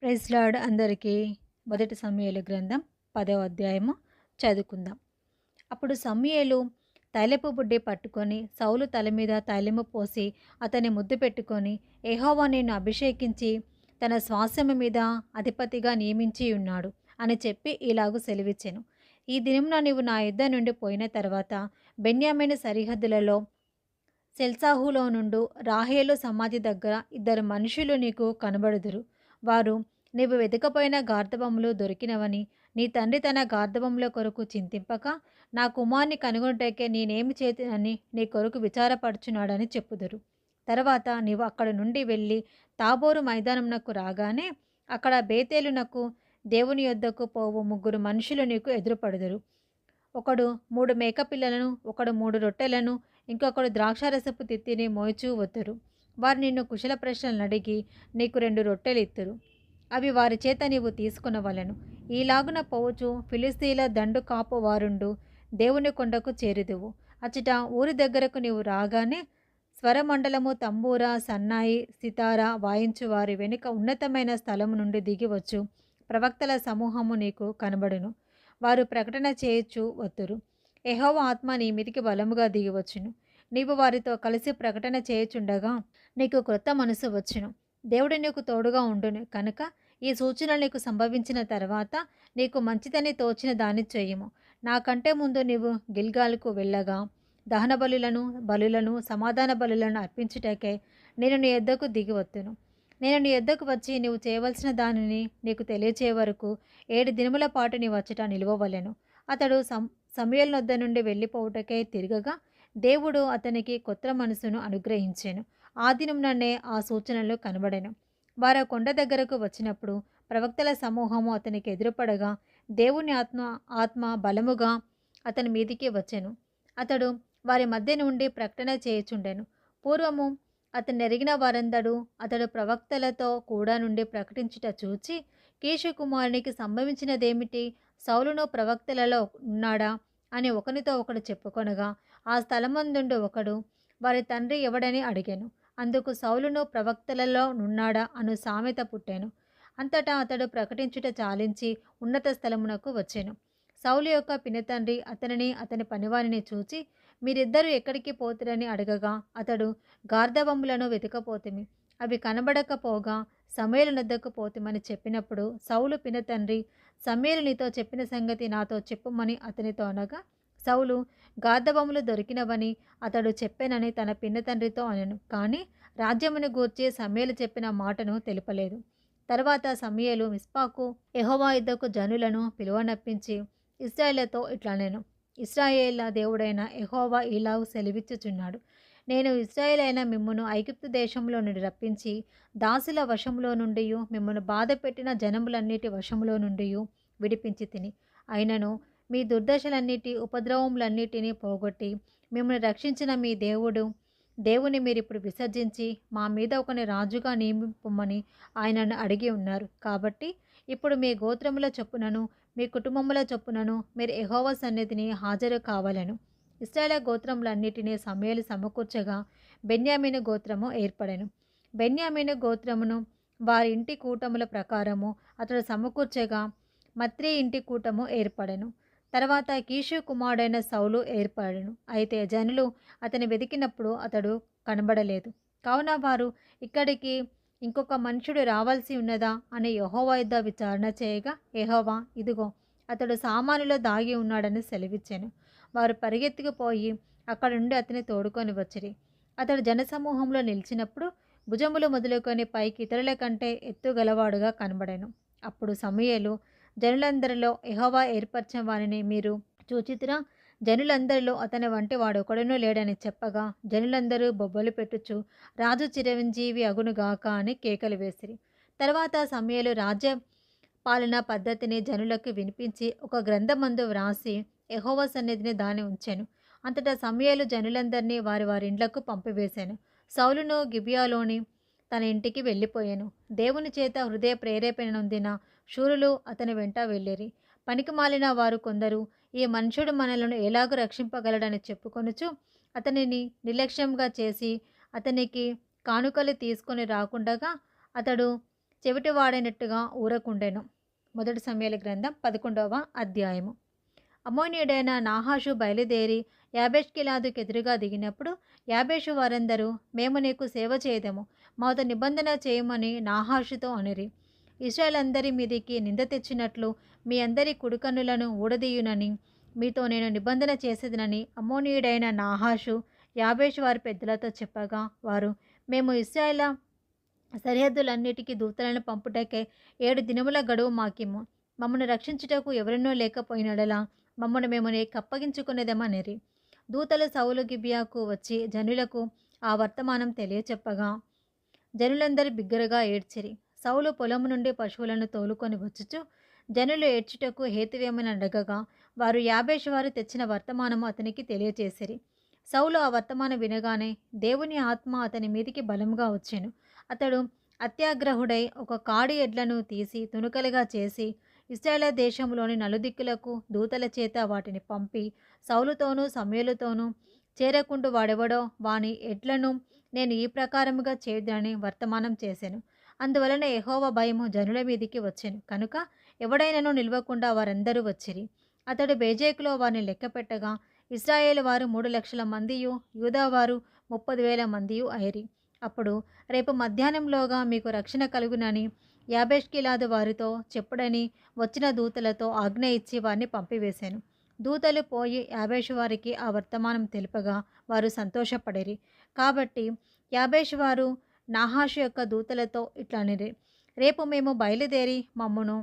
Praise lord అందరికీ. మొదటి సమూయేలు గ్రంథం 10వ అధ్యాయము చదువుకుందాం. అప్పుడు సమూయేలు తైలపు బుడ్డి పట్టుకొని సౌలు తల మీద తైలము పోసి అతన్ని ముద్దు పెట్టుకొని, యెహోవా నిన్ను అభిషేకించి తన స్వాస్థ్యము మీద అధిపతిగా నియమించి ఉన్నాడు అని చెప్పి ఇలాగు సెలవిచ్చెను. ఈ దినమున నీవు నా యుద్ధ నుండి పోయిన తర్వాత బెన్యామీను సరిహద్దులలో సెల్సాహులో నుండు రాహేలు సమాధి దగ్గర ఇద్దరు మనుషులు నీకు కనబడుదురు. వారు నీవు వెతకపోయిన గార్ధబములు దొరికినవని, నీ తండ్రి తన గార్ధబముల కొరకు చింతింపక నా కుమారుని కనుగొనుటకే నేనేమి చేతునని నీ కొరకు విచారపడుచున్నాడని చెప్పుదురు. తర్వాత నీవు అక్కడ నుండి వెళ్ళి తాబోరు మైదానమునకు రాగానే అక్కడ బేతేలునకు దేవుని యొద్దకు పోవు ముగ్గురు మనుషులు నీకు ఎదురుపడుదురు. ఒకడు 3 మేకపిల్లలను, ఒకడు 3 రొట్టెలను, ఇంకొకడు ద్రాక్షారసపు తిత్తిని మోయిచూ వత్తురు. వారు నిన్ను కుశల ప్రశ్నలు అడిగి నీకు 2 రొట్టెలు ఇత్తురు. అవి వారి చేత నీవు తీసుకొనవలెను. ఈలాగున పోవచ్చు ఫిలిస్తీన్ల దండు కాపు వారుండు దేవుని కొండకు చేరుదువు. అచ్చట ఊరి దగ్గరకు నీవు రాగానే స్వరమండలము, తంబూర, సన్నాయి, సితార వాయించు వారి వెనుక ఉన్నతమైన స్థలము నుండి దిగివచ్చు ప్రవక్తల సమూహము నీకు కనబడును. వారు ప్రకటన చేయొచ్చు వత్తురు. యెహోవా ఆత్మ నీ మీదికి బలముగా దిగివచ్చును. నీవు వారితో కలిసి ప్రకటన చేయుచుండగా నీకు క్రొత్త మనసు వచ్చును. దేవుడు నీకు తోడుగా ఉండును కనుక ఈ సూచనలు నీకు సంభవించిన తర్వాత నీకు మంచిదని తోచిన దాన్ని చేయము. నాకంటే ముందు నీవు గిల్గాలుకు వెళ్ళగా దహన బలులను సమాధాన బలులను అర్పించుటకే నేను నీ యొద్దకు దిగి వత్తును. నేను నీ యొద్దకు వచ్చి నీవు చేయవలసిన దానిని నీకు తెలియచే వరకు 7 దినముల పాటు నీ వచ్చట నిలువవలెను. అతడు సమూయేలు నొద్ద నుండి వెళ్ళిపోవుటకై తిరగగా దేవుడు అతనికి కొత్త మనసును అనుగ్రహించెను. ఆ దినముననే ఆ సూచనలు కనబడెను. వారు కొండ దగ్గరకు వచ్చినప్పుడు ప్రవక్తల సమూహము అతనికి ఎదురుపడగా దేవుని ఆత్మ బలముగా అతని మీదికి వచ్చెను. అతడు వారి మధ్య నుండి ప్రకటన చేయుచుండెను. పూర్వము అతను ఎరిగిన వారందరూ అతడు ప్రవక్తలతో కూడా నుండి ప్రకటించుట చూచి, కీషు కుమారునికి సంభవించినదేమిటి? సౌలును ప్రవక్తలలో ఉన్నాడా అని ఒకనితో ఒకడు చెప్పుకొనగా, ఆ స్థలమందుండు ఒకడు వారి తండ్రి ఎవడని అడిగాను. అందుకు సౌలును ప్రవక్తలలో నున్నాడా అను సామెత పుట్టెను. అంతటా అతడు ప్రకటించుట చాలించి ఉన్నత స్థలమునకు వచ్చెను. సౌలు యొక్క పినతండ్రి అతనిని అతని పనివానిని చూచి, మీరిద్దరూ ఎక్కడికి పోతురని అడగగా అతడు, గార్ధబములను వెతకపోతిమి, అవి కనబడకపోగా సమూయేలు నొద్దకు పోతిమని చెప్పినప్పుడు సౌలు పినతండ్రి, సమూయేలు నీతో చెప్పిన సంగతి నాతో చెప్పుమని అతనితో అనగా, సౌలు గార్ధబములు దొరికినవని అతడు చెప్పెనని తన పినతండ్రితో అనెను. కానీ రాజ్యమును గూర్చి సమూయేలు చెప్పిన మాటను తెలుపలేదు. తర్వాత సమూయేలు మిస్పాకు యెహోవా యుద్ధకు జనులను పిలువనప్పించి ఇశ్రాయేలుతో ఇట్లనెను, ఇశ్రాయేళ్ల దేవుడైన యెహోవా ఇలాగు సెలవిచ్చుచున్నాడు, నేను ఇశ్రాయేలైన మిమ్మును ఐగుప్తు దేశంలో నుండి రప్పించి దాసుల వశములో నుండి మిమ్మును బాధ పెట్టిన జనములన్నిటి వశములో నుండి విడిపించి తిని, అయినను మీ దుర్దశలన్నిటి ఉపద్రవములన్నిటినీ పోగొట్టి మిమ్మల్ని రక్షించిన మీ దేవుని మీరిప్పుడు విసర్జించి మా మీద ఒకని రాజుగా నియమింపమని ఆయనను అడిగి ఉన్నారు. కాబట్టి ఇప్పుడు మీ గోత్రముల చొప్పునను మీ కుటుంబముల చొప్పునను మీరు యెహోవా సన్నిధిని హాజరు కావాలను. ఇశ్రాయేలు గోత్రములన్నిటినీ సమూయేలు సమకూర్చగా బెన్యామీను గోత్రము ఏర్పడెను. బెన్యామీను గోత్రమును వారి ఇంటి కూటముల ప్రకారము అతడు సమకూర్చగా మత్రి ఇంటి కూటము ఏర్పడెను. తర్వాత కీషు కుమారుడైన సౌలు ఏర్పడెను. అయితే జనులు అతని వెతికినప్పుడు అతడు కనబడలేదు. కావున వారు, ఇక్కడికి ఇంకొక మనుషుడు రావాల్సి ఉన్నదా అని యెహోవా యొద్ద విచారణ చేయగా, యెహోవా ఇదిగో అతడు సామానులో దాగి ఉన్నాడని సెలవిచ్చెను. వారు పరిగెత్తుకుపోయి అక్కడ నుండి అతని తోడుకొని వచ్చిరి. అతడు జనసమూహంలో నిలిచినప్పుడు భుజములు మొదలుకొని పైకి ఇతరుల కంటే ఎత్తుగలవాడుగా కనబడెను. అప్పుడు సమూయేలు జనులందరిలో యెహోవా ఏర్పరచిన వానిని మీరు చూచితిరా? జనులందరిలో అతని వంటి వాడొకడునూ లేడని చెప్పగా జనులందరూ బొబ్బలు పెట్టుచు రాజు చిరంజీవి అగునుగాక అని కేకలు వేసిరి. తర్వాత సమూయేలు రాజ్య పాలన పద్ధతిని జనులకు వినిపించి ఒక గ్రంథమందు వ్రాసి యెహోవా సన్నిధిని దాన్ని ఉంచెను. అంతటా సమూయేలు జనులందరినీ వారి వారి ఇండ్లకు పంపివేశాను. సౌలును గిబియాలోని తన ఇంటికి వెళ్ళిపోయాను. దేవుని చేత హృదయ ప్రేరేపణ నొందిన శూరులు అతని వెంట వెళ్ళిరి. పనికిమాలిన వారు కొందరు, ఈ మనుషుడు మనలను ఎలాగూ రక్షింపగలడని చెప్పుకొనుచు అతనిని నిర్లక్ష్యంగా చేసి అతనికి కానుకలు తీసుకొని రాకుండగా అతడు చెవిటివాడైనట్టుగా ఊరకుండెను. మొదటి సమూయేలు గ్రంథం 11వ అధ్యాయము. అమ్మోనీయుడైన నాహాషు బయలుదేరి యాబేష్గిలాదుకు ఎదురుగా దిగినప్పుడు యాబేషు వారందరూ, మేము నీకు సేవ చేయదము, మాతో నిబంధన చేయమని నాహాషుతో అనిరి. ఇశ్రాయేలందరి మీదికి నింద తెచ్చినట్లు మీ అందరి కుడికన్నులను ఊడదీయునని మీతో నేను నిబంధన చేసేదనని అమ్మోనీయుడైన నాహాషు యాబేషు వారి పెద్దలతో చెప్పగా, వారు, మేము ఇశ్రాయేల సరిహద్దులన్నిటికీ దూతలను పంపుటకే 7 దినముల గడువు మాకిమ్ము. మమ్మను రక్షించుటకు ఎవరినో లేకపోయినడలా మమ్మను మేము నీకు అప్పగించుకునేదమనిరి. దూతలు సౌలు గిబియాకు వచ్చి జనులకు ఆ వర్తమానం తెలియచెప్పగా జనులందరూ బిగ్గరగా ఏడ్చిరి. సౌలు పొలము నుండి పశువులను తోలుకొని వచ్చుచు జనులు ఏడ్చుటకు హేతువేమని అడగగా వారు యాబేషు వారు తెచ్చిన వర్తమానము అతనికి తెలియచేసిరి. సౌలు ఆ వర్తమానం వినగానే దేవుని ఆత్మ అతని మీదికి బలముగా వచ్చెను. అతడు అత్యాగ్రహుడై ఒక కాడి ఎడ్లను తీసి తునుకలుగా చేసి ఇశ్రాయేలు దేశంలోని నలుదిక్కులకు దూతల చేత వాటిని పంపి సౌలుతోనూ సమూయేలుతోనూ చేరకుండు వాడెవడో వాని ఎడ్లను నేను ఈ ప్రకారముగా చేయుదునని వర్తమానం చేసెను. అందువలన యెహోవా భయము జనుల మీదికి వచ్చెను కనుక ఎవడైనను నిలవకుండా వారందరూ వచ్చిరి. అతడు బేజేకులో వారిని లెక్కపెట్టగా ఇశ్రాయేలు వారు 3,00,000 మందియు యూదావారు 30,000 మందియు అయిరి. అప్పుడు రేపు మధ్యాహ్నంలోగా మీకు రక్షణ కలుగునని యాబేష్గిలాదు వారితో చెప్పుడని వచ్చిన దూతలతో ఆజ్ఞ ఇచ్చి వారిని పంపివేశాను. దూతలు పోయి యాబేషు వారికి ఆ వర్తమానం తెలుపగా వారు సంతోషపడిరి. కాబట్టి యాబేషు వారు నాహాషు యొక్క దూతలతో ఇట్లా అనిరి, రేపు మేము బయలుదేరి మమ్మును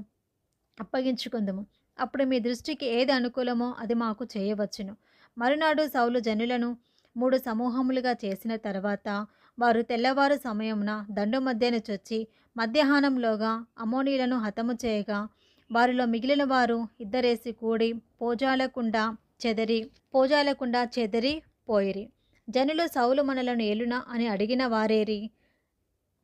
అప్పగించుకుందుము. అప్పుడు మీ దృష్టికి ఏది అనుకూలమో అది మాకు చేయవచ్చును. మరునాడు సౌలు జనులను 3 సమూహములుగా చేసిన తర్వాత వారు తెల్లవారు సమయమున దండు మధ్యను చొచ్చి మధ్యాహ్నంలోగా అమ్మోనీయులను హతము చేయగా వారిలో మిగిలిన వారు ఇద్దరేసి కూడి పోజాలకుండా చెదరి పోయిరి. జనులు సౌలు మనలను ఏలునా అని అడిగిన వారేరి,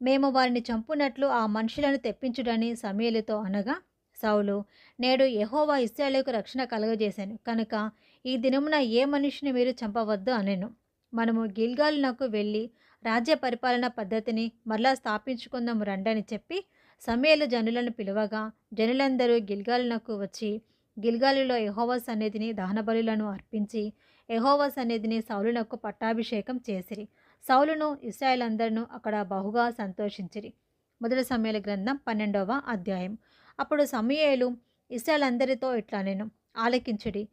మేము వారిని చంపునట్లు ఆ మనుషులను తెప్పించుడని సమూయేలుతో అనగా సౌలు, నేడు యెహోవా ఇశ్రాయేలుకు రక్షణ కలుగజేశాను కనుక ఈ దినమున ఏ మనిషిని మీరు చంపవద్దు అనెను. మనము గిల్గాలునకు వెళ్ళి రాజ్య పరిపాలన పద్ధతిని మరలా స్థాపించుకుందాము రండని చెప్పి సమూయేలు జనులను పిలువగా జనులందరూ గిల్గాలునకు వచ్చి గిల్గాలులో యెహోవా సన్నిధిని దహనబలులను అర్పించి యెహోవా సన్నిధిని సౌలునకు పట్టాభిషేకం చేసిరి. సౌలును ఇశ్రాయేలందరూ అక్కడ బహుగా సంతోషించిరి. మొదటి సమూయేలు గ్రంథం 12వ అధ్యాయం. అప్పుడు సమూయేలు ఇశ్రాయేలందరితో ఇట్లా నేను, ఆలకించుడి,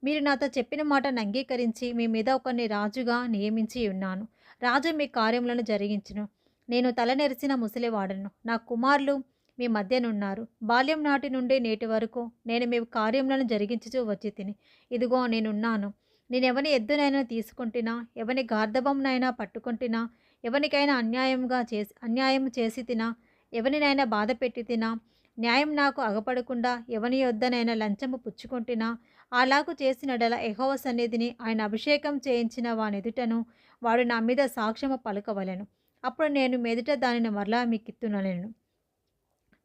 మీరు నాతో చెప్పిన మాటను అంగీకరించి మీ మీద ఒకరిని రాజుగా నియమించి ఉన్నాను. రాజు మీ కార్యములను జరిగించును. నేను తలనెరిసిన ముసలివాడను, నా కుమారులు మీ మధ్యనున్నారు. బాల్యం నాటి నుండి నేటి వరకు నేను మీ కార్యములను జరిగించుచూ వచ్చి తిని, ఇదిగో నేనున్నాను. నేను ఎవని ఎద్దునైనా తీసుకుంటున్నా, ఎవని గార్ధబంనైనా పట్టుకుంటున్నా, ఎవనికైనా అన్యాయం చేసి తినా, ఎవరినైనా బాధ పెట్టి తినా, న్యాయం నాకు అగపడకుండా ఎవని యొద్దనైనా లంచము పుచ్చుకుంటున్నా, అలాగు చేసినడల యెహోవా సన్నిధిని ఆయన అభిషేకం చేయించిన వానెదుటను వాడు నా మీద సాక్ష్యము పలుకవలెను. అప్పుడు నేను మెదుట దానిని మరలా మీకిత్తునలేను.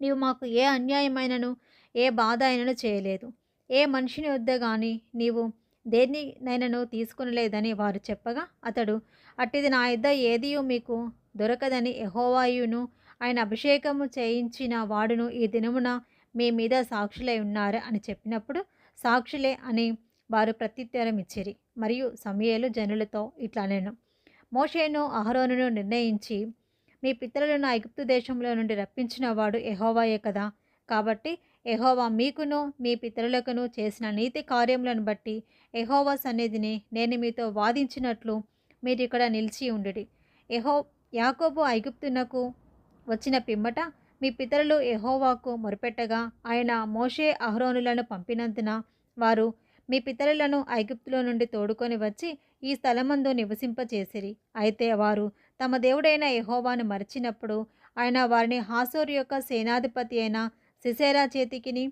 నీవు మాకు ఏ అన్యాయమైనను ఏ బాధ అయినను చేయలేదు, ఏ మనిషిని వద్ద గాని నీవు దేనినైనను తీసుకునలేదని వారు చెప్పగా అతడు, అట్టిది నా యొద్ద ఏదియూ మీకు దొరకదని యెహోవాయును ఆయన అభిషేకము చేయించిన వాడును ఈ దినమున మీ మీద సాక్షులై ఉన్నారు అని చెప్పినప్పుడు సాక్షులే అని వారు ప్రత్యుత్తరం ఇచ్చిరి. మరియు సమూయేలు జనులతో ఇట్లా నేను, మోషేను అహరోనును నిర్ణయించి మీ పితరులను ఐగుప్తు దేశంలో నుండి రప్పించిన వాడు యెహోవాయే కదా. కాబట్టి యెహోవా మీకును మీ పితరులకును చేసిన నీతి కార్యములను బట్టి యెహోవా సన్నిధిని నేను మీతో వాదించినట్లు మీరు ఇక్కడ నిలిచి ఉండుడి. యాకోబు ఐగుప్తునకు వచ్చిన పిమ్మట మీ పితరులు యెహోవాకు మొరపెట్టగా ఆయన మోషే అహరోనులను పంపినందున వారు మీ పితరులను ఐగుప్తులో నుండి తోడుకొని వచ్చి ఈ స్థలమందు నివసింపచేసిరి. అయితే వారు తమ దేవుడైన యెహోవాను మరచినప్పుడు ఆయన వారిని హాసోరు యొక్క సేనాధిపతి అయిన సిసెరా చేతికిని,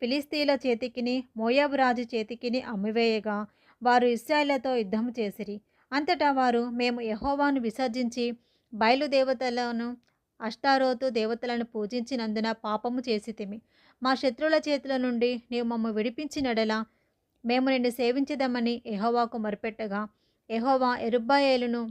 ఫిలిస్తీన్ల చేతికిని, మోయాబు రాజు చేతికిని అమ్మివేయగా వారు ఇశ్రాయేలుతో యుద్ధము చేసిరి. అంతటా వారు, మేము యెహోవాను విసర్జించి బయలుదేవతలను అష్టారోతు దేవతలను పూజించినందున పాపము చేసితిమి. మా శత్రువుల చేతుల నుండి నీవు మమ్ము విడిపించినడలా మేము నిన్ను సేవించదమని యెహోవాకు మొరపెట్టగా యెహోవా యెరుబ్బయలును,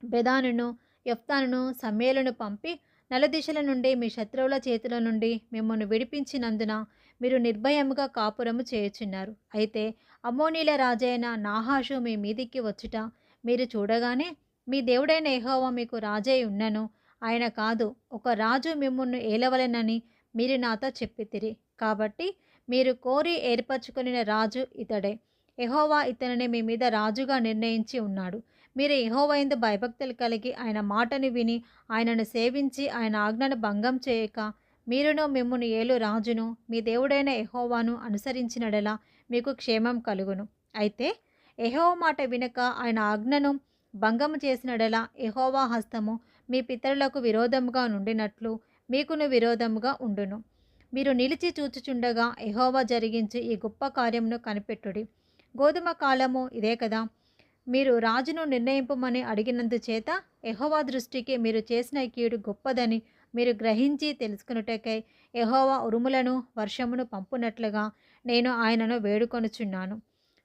బెదానును, యెఫ్తానును, సమూయేలును పంపి నలుదిశల నుండి మీ శత్రువుల చేతుల నుండి మిమ్మల్ని విడిపించినందున మీరు నిర్భయముగా కాపురము చేయుచున్నారు. అయితే అమ్మోనీల రాజైన నాహాషు మీ మీదికి వచ్చుట మీరు చూడగానే మీ దేవుడైన యెహోవా మీకు రాజై ఉన్నను. ఆయన కాదు, ఒక రాజు మిమ్మును ఏలవలెనని మీరు నాతో చెప్పితిరి. కాబట్టి మీరు కోరి ఏర్పరచుకొనిన రాజు ఇతడే. యెహోవా ఇతనిని మీ మీద రాజుగా నిర్ణయించి ఉన్నాడు. మీరు యెహోవా యందు భయభక్తులు కలిగి ఆయన మాటను విని ఆయనను సేవించి ఆయన ఆజ్ఞను భంగం చేయక మీరును మిమ్మును ఏలు రాజును మీ దేవుడైన యెహోవాను అనుసరించినడలా మీకు క్షేమం కలుగును. అయితే యెహోవా మాట వినక ఆయన ఆజ్ఞను భంగము చేసినడలా యెహోవా హస్తము మీ పితరులకు విరోధముగా నుండినట్లు మీకును విరోధముగా ఉండును. మీరు నిలిచి చూచుచుండగా యెహోవా జరిగించి ఈ గొప్ప కార్యమును కనిపెట్టుడి. గోధుమ కాలము ఇదే కదా. మీరు రాజును నిర్ణయింపమని అడిగినందుచేత యెహోవా దృష్టికి మీరు చేసిన కీడు గొప్పదని మీరు గ్రహించి తెలుసుకొనుటకై యెహోవా ఉరుములను వర్షమును పంపునట్లుగా నేను ఆయనను వేడుకొనుచున్నాను.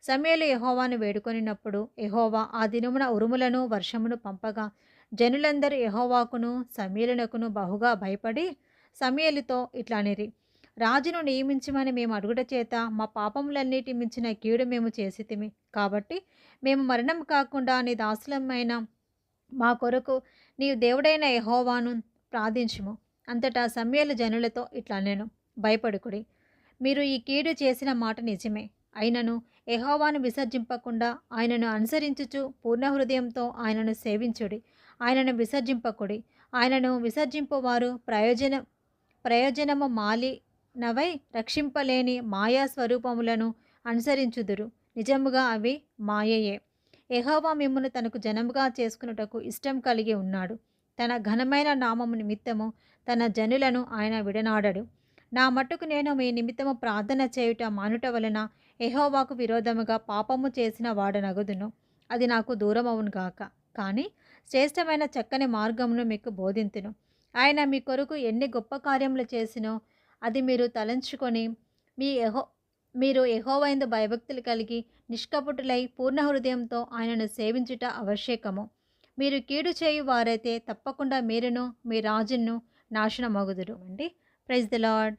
సమూయేలు యెహోవాను వేడుకొనినప్పుడు యెహోవా ఆ దినమున ఉరుములను వర్షమును పంపగా జనులందరూ యెహోవాకును సమూయేలునకును బహుగా భయపడి సమూయేలుతో ఇట్లనిరి, రాజును నియమించమని మేము అడుగుట చేత మా పాపములన్నిటి మించిన కీడు మేము చేసితిమి. కాబట్టి మేము మరణం కాకుండా నీ దాసులమైన మా కొరకు నీవు దేవుడైన యెహోవాను ప్రార్థించుము. అంతటా సమూయేలు జనులతో ఇట్లనెను, భయపడుకుడి. మీరు ఈ కీడు చేసిన మాట నిజమే. అయినను యెహోవాను విసర్జింపకుండా ఆయనను అనుసరించుచు పూర్ణ హృదయంతో ఆయనను సేవించుడి. ఆయనను విసర్జింపకుడి. ఆయనను విసర్జింపువారు ప్రయోజనము మాలినవై రక్షింపలేని మాయా స్వరూపములను అనుసరించుదురు. నిజముగా అవి మాయయే. యెహోవా మిమ్మును తనకు జనముగా చేసుకున్నటకు ఇష్టం కలిగి ఉన్నాడు. తన ఘనమైన నామము నిమిత్తము తన జనులను ఆయన విడనాడడు. నా మట్టుకు నేను మీ నిమిత్తము ప్రార్థన చేయుట మానుట వలన యెహోవాకు విరోధముగా పాపము చేసిన వాడనగుదును. అది నాకు దూరమవును గాక. కానీ శ్రేష్టమైన చక్కని మార్గమును మీకు బోధింతును. ఆయన మీ కొరకు ఎన్ని గొప్ప కార్యములు చేసినో అది మీరు తలంచుకొని మీరు యెహోవా యందు భయభక్తులు కలిగి నిష్కపటులై పూర్ణ హృదయంతో ఆయనను సేవించుట ఆవశ్యకము. మీరు కీడు చేయు వారైతే తప్పకుండా మీరును మీ రాజును నాశనమగుదురు. అండి. Praise the lord.